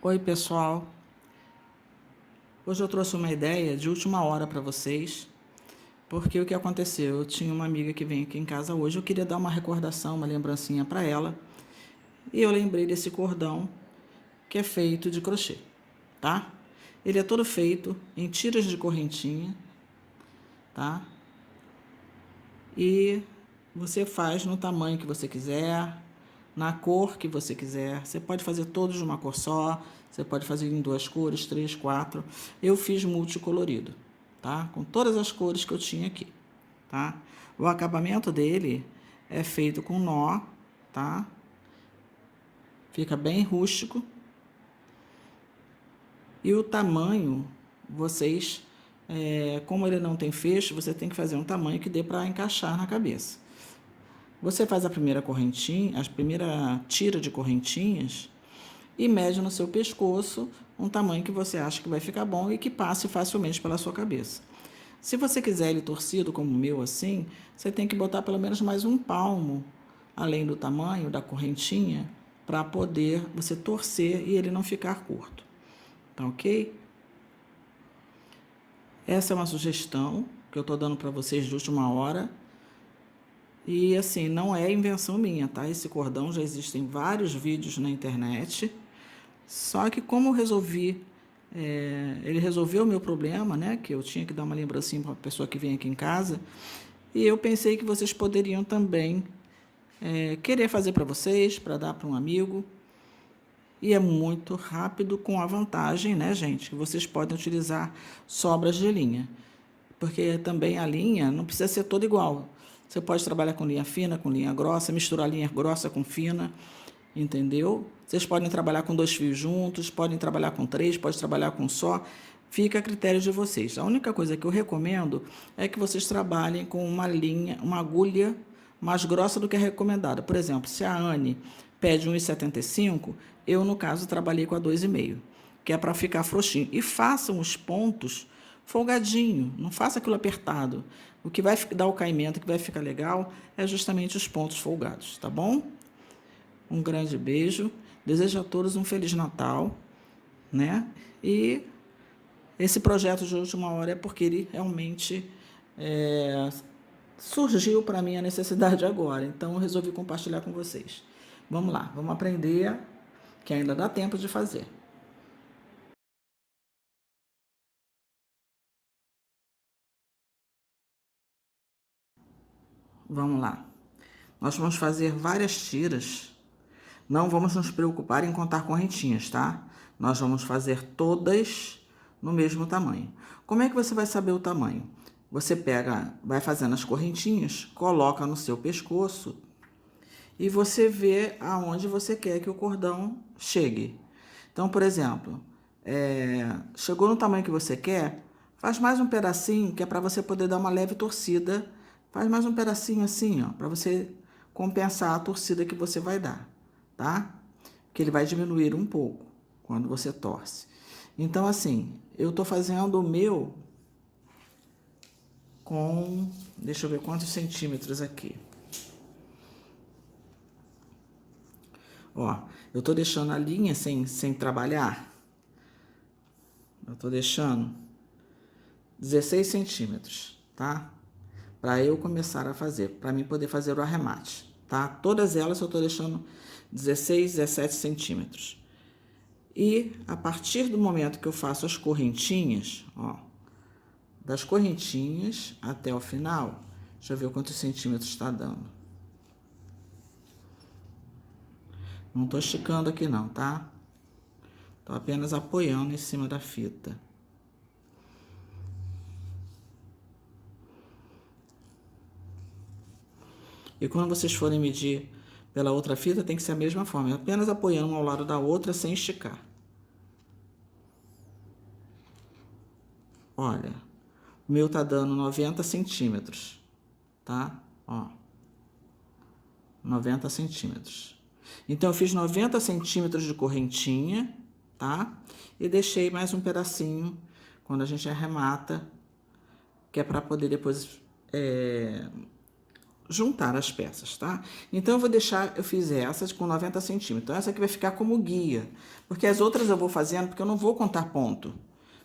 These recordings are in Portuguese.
Oi, pessoal. Hoje eu trouxe uma ideia de última hora para vocês, porque o que aconteceu? Eu tinha uma amiga que vem aqui em casa hoje, eu queria dar uma recordação, uma lembrancinha para ela, e eu lembrei desse cordão que é feito de crochê, tá? Ele é todo feito em tiras de correntinha, tá? E você faz no tamanho que você quiser, na cor que você quiser. Você pode fazer todos de uma cor só, você pode fazer em duas cores, três, quatro. Eu fiz multicolorido, tá? Com todas as cores que eu tinha aqui, tá? O acabamento dele é feito com nó, tá? Fica bem rústico. E o tamanho, como ele não tem fecho, você tem que fazer um tamanho que dê para encaixar na cabeça. Você faz a primeira correntinha, a primeira tira de correntinhas e mede no seu pescoço um tamanho que você acha que vai ficar bom e que passe facilmente pela sua cabeça. Se você quiser ele torcido como o meu assim, você tem que botar pelo menos mais um palmo além do tamanho da correntinha para poder você torcer e ele não ficar curto. Tá ok? Essa é uma sugestão que eu estou dando para vocês de última hora. E assim, não é invenção minha, tá? Esse cordão já existem vários vídeos na internet. Só que como eu resolvi, ele resolveu o meu problema, né? Que eu tinha que dar uma lembrancinha para a pessoa que vem aqui em casa. E eu pensei que vocês poderiam também querer fazer para vocês, para dar para um amigo. E é muito rápido com a vantagem, né, gente? Que vocês podem utilizar sobras de linha. Porque também a linha não precisa ser toda igual. Você pode trabalhar com linha fina, com linha grossa, misturar linha grossa com fina, entendeu? Vocês podem trabalhar com dois fios juntos, podem trabalhar com três, pode trabalhar com um só. Fica a critério de vocês. A única coisa que eu recomendo é que vocês trabalhem com uma linha, uma agulha mais grossa do que a recomendada. Por exemplo, se a Anne pede 1,75, eu, no caso, trabalhei com a 2,5, que é para ficar frouxinho. E façam os pontos folgadinho, não faça aquilo apertado. O que vai dar o caimento, que vai ficar legal, é justamente os pontos folgados, tá bom? Um grande beijo, desejo a todos um Feliz Natal, né? E esse projeto de última hora é porque ele realmente surgiu para mim a necessidade agora, então eu resolvi compartilhar com vocês. Vamos lá, vamos aprender, que ainda dá tempo de fazer. Vamos lá. Nós vamos fazer várias tiras. Não vamos nos preocupar em contar correntinhas, tá? Nós vamos fazer todas no mesmo tamanho. Como é que você vai saber o tamanho? Você pega, vai fazendo as correntinhas, coloca no seu pescoço e você vê aonde você quer que o cordão chegue. Então, por exemplo, chegou no tamanho que você quer, faz mais um pedacinho que é para você poder dar uma leve torcida. Faz mais um pedacinho assim, ó, para você compensar a torcida que você vai dar, tá? Que ele vai diminuir um pouco quando você torce. Então, assim, eu tô fazendo o meu com, deixa eu ver quantos centímetros aqui. Ó, eu tô deixando a linha sem trabalhar. Eu tô deixando 16 centímetros, tá? Para eu começar a fazer, para mim poder fazer o arremate, tá? Todas elas eu tô deixando 16, 17 centímetros. E a partir do momento que eu faço as correntinhas, ó, das correntinhas até o final, deixa eu ver quantos centímetros está dando. Não tô esticando aqui não, tá? Tô apenas apoiando em cima da fita. E quando vocês forem medir pela outra fita, tem que ser a mesma forma, apenas apoiando uma ao lado da outra sem esticar. Olha, o meu tá dando 90 centímetros, tá? Ó, 90 centímetros. Então, eu fiz 90 centímetros de correntinha, tá? E deixei mais um pedacinho quando a gente arremata, que é para poder depois juntar as peças, tá? Então, eu fiz essa com 90 centímetros. Então, essa aqui vai ficar como guia, porque as outras eu vou fazendo, porque eu não vou contar ponto,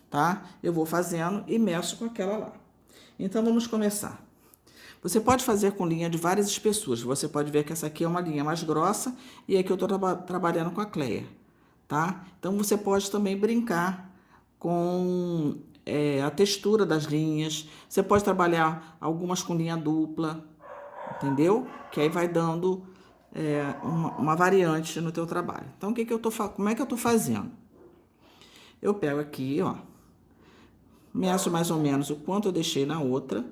tá? Eu vou fazendo e meço com aquela lá. Então, vamos começar. Você pode fazer com linha de várias espessuras. Você pode ver que essa aqui é uma linha mais grossa e aqui eu tô trabalhando com a Cleia, tá? Então, você pode também brincar com a textura das linhas. Você pode trabalhar algumas com linha dupla, entendeu? Que aí vai dando uma variante no teu trabalho. Então, como é que eu tô fazendo? Eu pego aqui, ó, meço mais ou menos o quanto eu deixei na outra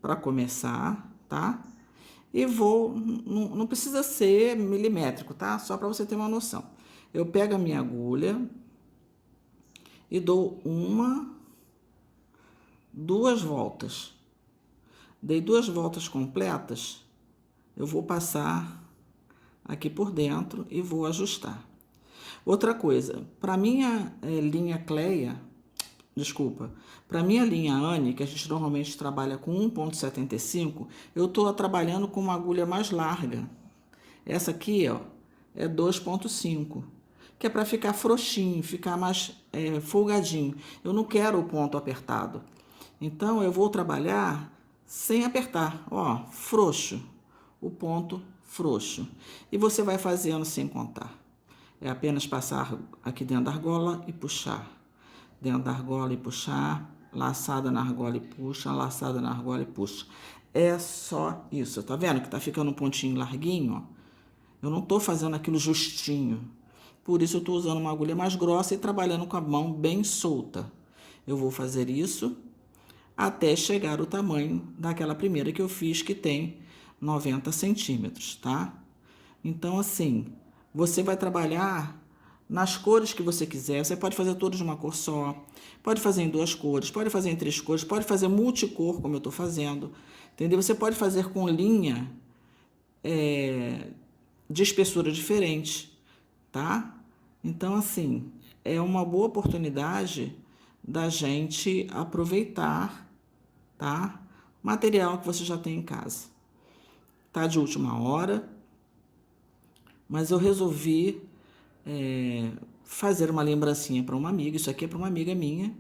para começar, tá? E vou, não precisa ser milimétrico, tá? Só para você ter uma noção. Eu pego a minha agulha e dou duas voltas. Dei 2 voltas completas, eu vou passar aqui por dentro e vou ajustar. Outra coisa, para minha linha Cleia, desculpa, para minha linha Anne, que a gente normalmente trabalha com 1,75, eu estou trabalhando com uma agulha mais larga. Essa aqui, ó, é 2,5, que é para ficar frouxinho, ficar mais folgadinho. Eu não quero o ponto apertado. Então, eu vou trabalhar sem apertar, ó, frouxo, o ponto frouxo. E você vai fazendo sem contar. É apenas passar aqui dentro da argola e puxar. Dentro da argola e puxar, laçada na argola e puxa, laçada na argola e puxa. É só isso, tá vendo que tá ficando um pontinho larguinho, ó? Eu não tô fazendo aquilo justinho. Por isso eu tô usando uma agulha mais grossa e trabalhando com a mão bem solta. Eu vou fazer isso até chegar o tamanho daquela primeira que eu fiz, que tem 90 centímetros, tá? Então, assim, você vai trabalhar nas cores que você quiser. Você pode fazer todos de uma cor só, pode fazer em 2 cores, pode fazer em 3 cores, pode fazer multicor, como eu tô fazendo, entendeu? Você pode fazer com linha de espessura diferente, tá? Então, assim, é uma boa oportunidade da gente aproveitar, tá? Material que você já tem em casa. Tá de última hora, mas eu resolvi fazer uma lembrancinha para uma amiga. Isso aqui é para uma amiga minha,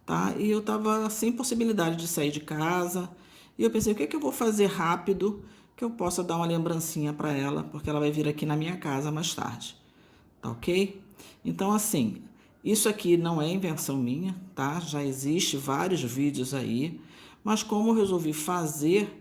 tá? E eu tava sem possibilidade de sair de casa. E eu pensei, o que é que eu vou fazer rápido que eu possa dar uma lembrancinha para ela, porque ela vai vir aqui na minha casa mais tarde, tá ok? Então, assim, isso aqui não é invenção minha, tá? Já existe vários vídeos aí, mas como eu resolvi fazer,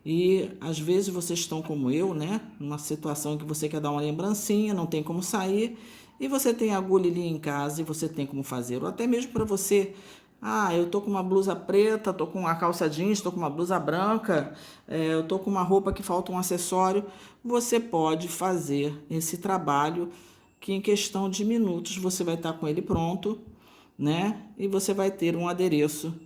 e às vezes vocês estão como eu, né? Numa situação que você quer dar uma lembrancinha, não tem como sair, e você tem agulha ali em casa e você tem como fazer, ou até mesmo para você. Ah, eu tô com uma blusa preta, tô com uma calça jeans, tô com uma blusa branca, eu tô com uma roupa que falta um acessório. Você pode fazer esse trabalho que em questão de minutos você vai estar com ele pronto, né? E você vai ter um adereço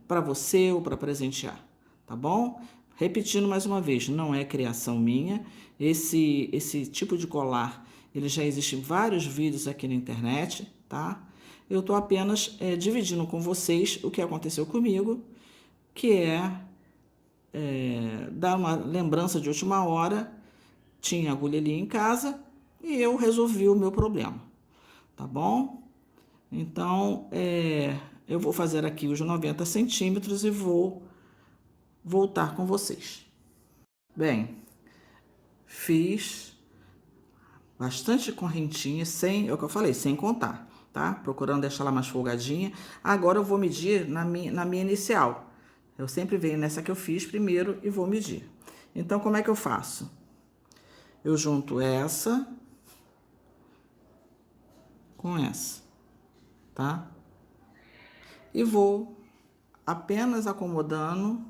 para você ou para presentear, tá bom? Repetindo mais uma vez, não é criação minha. Esse tipo de colar, ele já existe vários vídeos aqui na internet, tá? Eu estou apenas dividindo com vocês o que aconteceu comigo, que dar uma lembrança de última hora. Tinha agulha ali em casa e eu resolvi o meu problema, tá bom? Então, eu vou fazer aqui os 90 centímetros e vou voltar com vocês. Bem, fiz bastante correntinha, é o que eu falei, sem contar, tá? Procurando deixar ela mais folgadinha. Agora eu vou medir na minha inicial. Eu sempre venho nessa que eu fiz primeiro e vou medir. Então, como é que eu faço? Eu junto essa com essa, tá? E vou apenas acomodando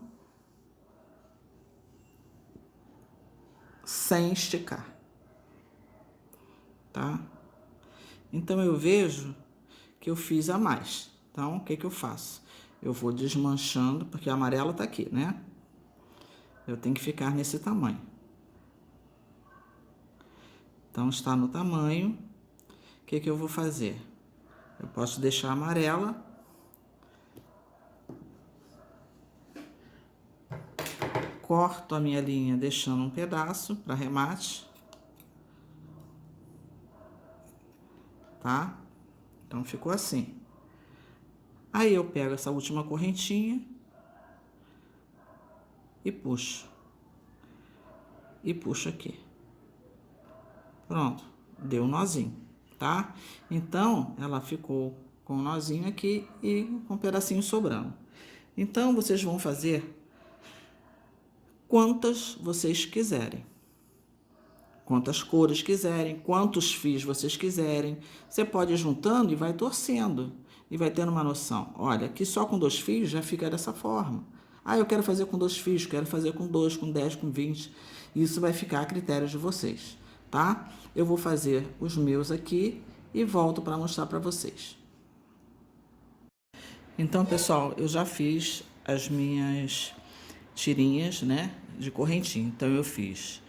sem esticar, tá? Então, eu vejo que eu fiz a mais. Então, o que que eu faço? Eu vou desmanchando, porque a amarela tá aqui, né? Eu tenho que ficar nesse tamanho. Então, está no tamanho. O que que eu vou fazer? Eu posso deixar amarela corto a minha linha deixando um pedaço para remate, tá? Então, ficou assim. Aí, eu pego essa última correntinha e puxo. E puxo aqui. Pronto, deu um nozinho, tá? Então, ela ficou com um nozinho aqui e com um pedacinho sobrando. Então, vocês vão fazer quantas vocês quiserem. Quantas cores quiserem, quantos fios vocês quiserem. Você pode ir juntando e vai torcendo. E vai tendo uma noção. Olha, aqui só com 2 fios já fica dessa forma. Ah, eu quero fazer com 2 fios, quero fazer com 2, com 10, com 20. Isso vai ficar a critério de vocês, tá? Eu vou fazer os meus aqui e volto para mostrar para vocês. Então, pessoal, eu já fiz as minhas tirinhas, né, de correntinha. Então, eu fiz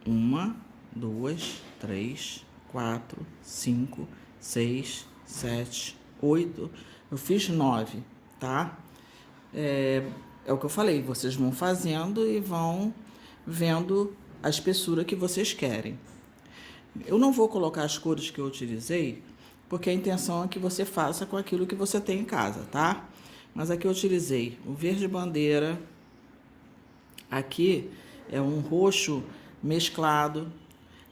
1, 2, 3, 4, 5, 6, 7, 8. Eu fiz 9, tá? É o que eu falei, vocês vão fazendo e vão vendo a espessura que vocês querem. Eu não vou colocar as cores que eu utilizei, porque a intenção é que você faça com aquilo que você tem em casa, tá? Mas aqui eu utilizei o verde bandeira, aqui é um roxo mesclado,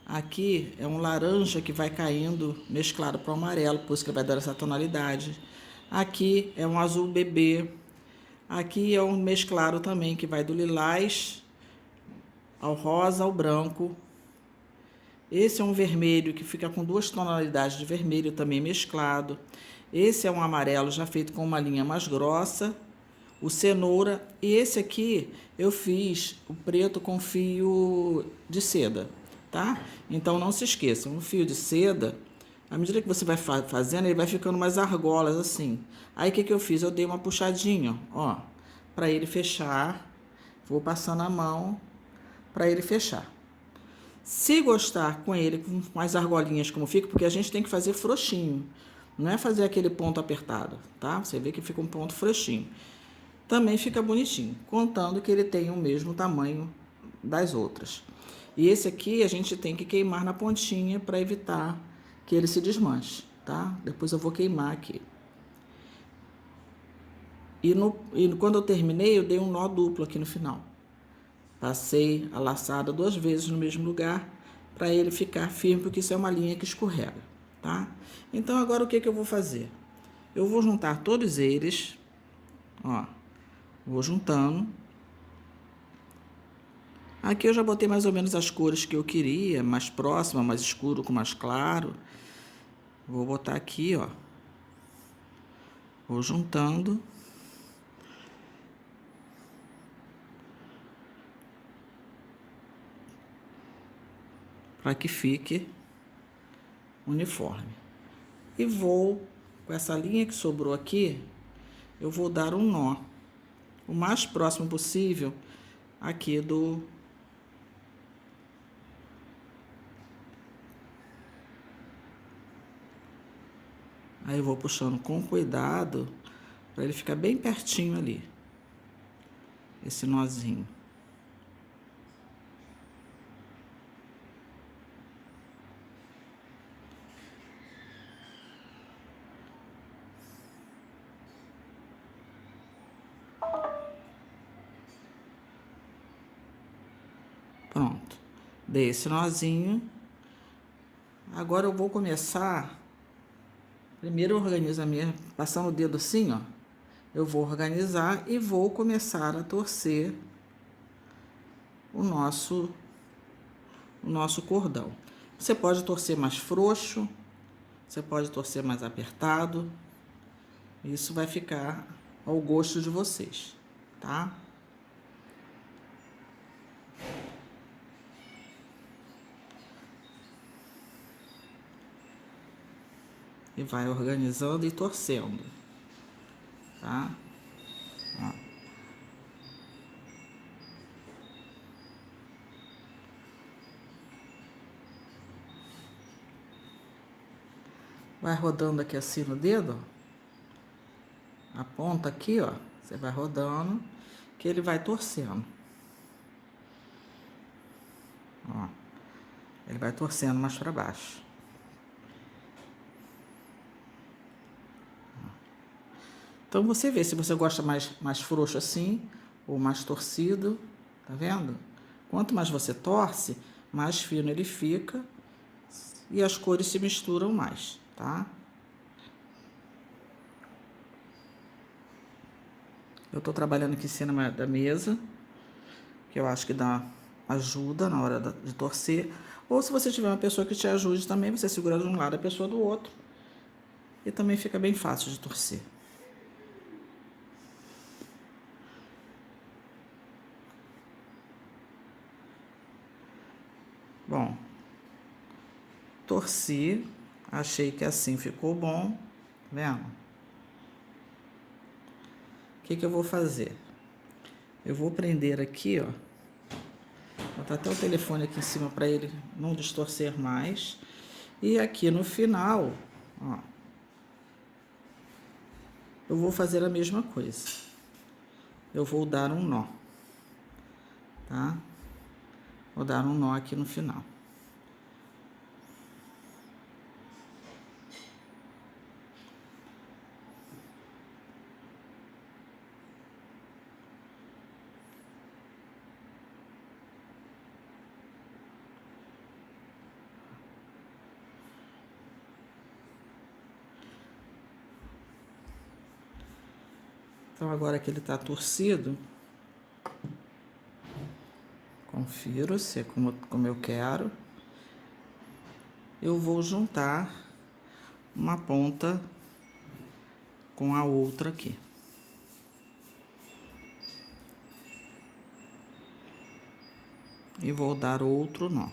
aqui é um laranja que vai caindo mesclado para o amarelo, por isso que vai dar essa tonalidade. Aqui é um azul bebê, aqui é um mesclado também que vai do lilás ao rosa ao branco. Esse é um vermelho que fica com 2 tonalidades de vermelho também mesclado. Esse é um amarelo já feito com uma linha mais grossa, o cenoura. E esse aqui eu fiz o preto com fio de seda, tá? Então não se esqueçam, o fio de seda, à medida que você vai fazendo, ele vai ficando mais argolas assim. Aí o que que eu fiz? Eu dei uma puxadinha, ó, para ele fechar. Vou passando a mão para ele fechar. Se gostar com ele com mais argolinhas como fica, porque a gente tem que fazer frouxinho, não é fazer aquele ponto apertado, tá? Você vê que fica um ponto frouxinho. Também fica bonitinho, contando que ele tem o mesmo tamanho das outras. E esse aqui a gente tem que queimar na pontinha para evitar que ele se desmanche, tá? Depois eu vou queimar aqui. E quando eu terminei, eu dei um nó duplo aqui no final. Passei a laçada 2 vezes no mesmo lugar para ele ficar firme, porque isso é uma linha que escorrega, tá? Então, agora o que que eu vou fazer? Eu vou juntar todos eles, ó, vou juntando. Aqui eu já botei mais ou menos as cores que eu queria, mais próxima, mais escuro com mais claro. Vou botar aqui, ó. Vou juntando. Para que fique uniforme. E vou, com essa linha que sobrou aqui, eu vou dar um nó, o mais próximo possível aqui do... Aí eu vou puxando com cuidado, para ele ficar bem pertinho ali, esse nozinho. Pronto, dei esse nozinho. Agora eu vou começar, primeiro eu organizo a minha, passando o dedo assim, ó. Eu vou organizar e vou começar a torcer o nosso cordão. Você pode torcer mais frouxo, você pode torcer mais apertado. Isso vai ficar ao gosto de vocês, tá? E vai organizando e torcendo, tá? Ó. Vai rodando aqui assim no dedo, ó. A ponta aqui, ó, você vai rodando, que ele vai torcendo. Ele vai torcendo mais para baixo. Então você vê se você gosta mais frouxo assim ou mais torcido, tá vendo? Quanto mais você torce, mais fino ele fica e as cores se misturam mais, tá? Eu tô trabalhando aqui em cima da mesa, que eu acho que dá ajuda na hora de torcer. Ou se você tiver uma pessoa que te ajude também, você segura de um lado a pessoa do outro. E também fica bem fácil de torcer. Bom, torci, achei que assim ficou bom, tá vendo? O que eu vou fazer? Eu vou prender aqui, ó. Botar até o telefone aqui em cima para ele não distorcer mais. E aqui no final, ó, eu vou fazer a mesma coisa. Eu vou dar um nó, tá? Vou dar um nó aqui no final. Então, agora que ele tá torcido, confiro se é como eu quero. Eu vou juntar uma ponta com a outra aqui. E vou dar outro nó.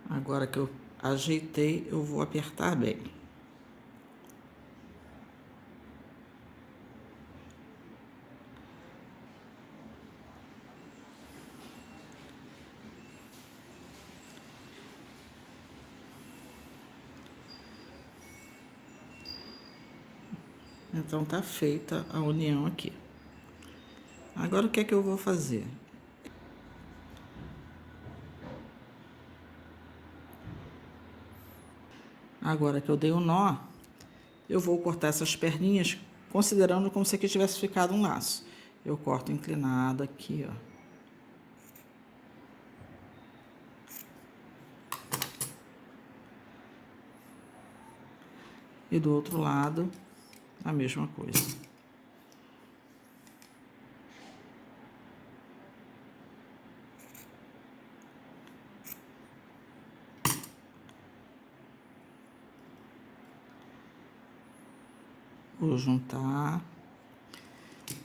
Agora que eu ajeitei, eu vou apertar bem. Então tá feita a união aqui. Agora o que é que eu vou fazer? Agora que eu dei o nó, eu vou cortar essas perninhas, considerando como se aqui tivesse ficado um laço. Eu corto inclinado aqui, ó. E do outro lado, a mesma coisa. Vou juntar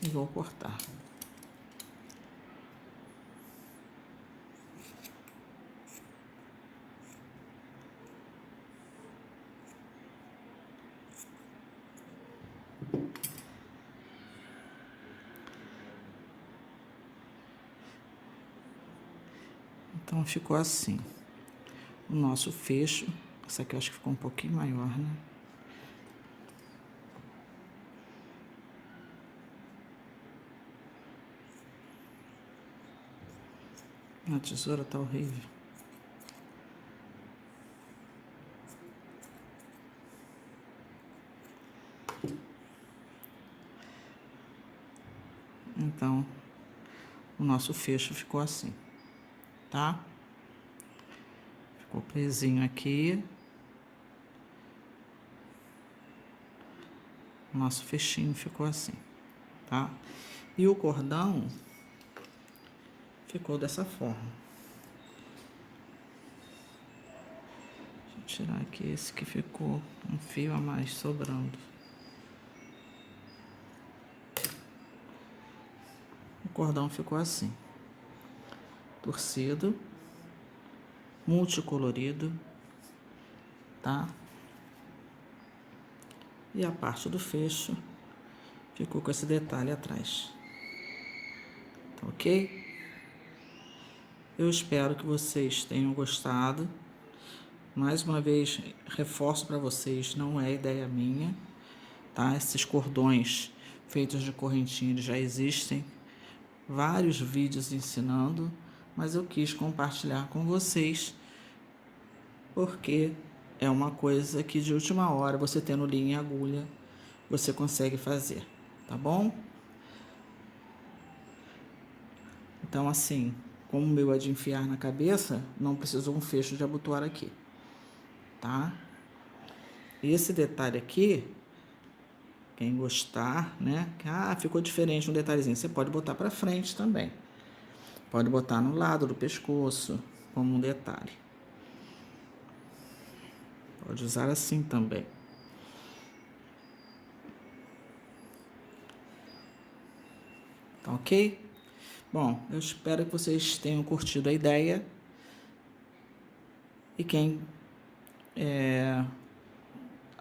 e vou cortar. Então ficou assim. O nosso fecho. Essa aqui eu acho que ficou um pouquinho maior, né? A tesoura tá horrível. Então, o nosso fecho ficou assim, tá? Ficou presinho aqui. O nosso fechinho ficou assim, tá? E o cordão ficou dessa forma. Deixa eu tirar aqui esse que ficou um fio a mais sobrando. O cordão ficou assim, torcido, multicolorido, tá? E a parte do fecho ficou com esse detalhe atrás, tá ok? Eu espero que vocês tenham gostado. Mais uma vez, reforço para vocês, não é ideia minha, tá? Esses cordões feitos de correntinha já existem, vários vídeos ensinando, mas eu quis compartilhar com vocês porque é uma coisa que de última hora, você tendo linha e agulha, você consegue fazer, tá bom? Então, assim, como o meu é de enfiar na cabeça, não precisou um fecho de abotoar aqui, tá? Esse detalhe aqui, quem gostar, né? Ficou diferente um detalhezinho. Você pode botar para frente também. Pode botar no lado do pescoço, como um detalhe. Pode usar assim também. Tá ok? Bom, eu espero que vocês tenham curtido a ideia. E quem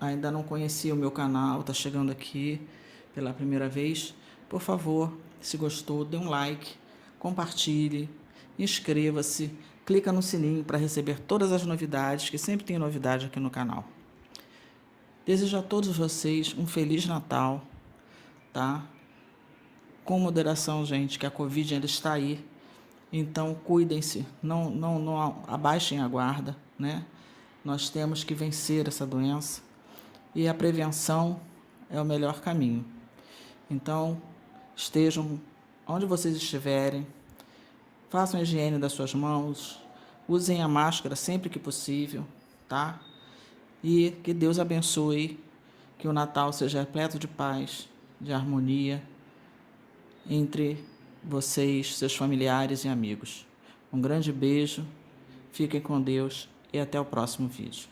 ainda não conhecia o meu canal, tá chegando aqui pela primeira vez, por favor, se gostou, dê um like, compartilhe, inscreva-se, clica no sininho para receber todas as novidades, que sempre tem novidade aqui no canal. Desejo a todos vocês um Feliz Natal, tá? Com moderação, gente, que a Covid ainda está aí. Então, cuidem-se, não abaixem a guarda, né? Nós temos que vencer essa doença e a prevenção é o melhor caminho. Então, estejam onde vocês estiverem, façam a higiene das suas mãos, usem a máscara sempre que possível, tá? E que Deus abençoe, que o Natal seja repleto de paz, de harmonia entre vocês, seus familiares e amigos. Um grande beijo, fiquem com Deus e até o próximo vídeo.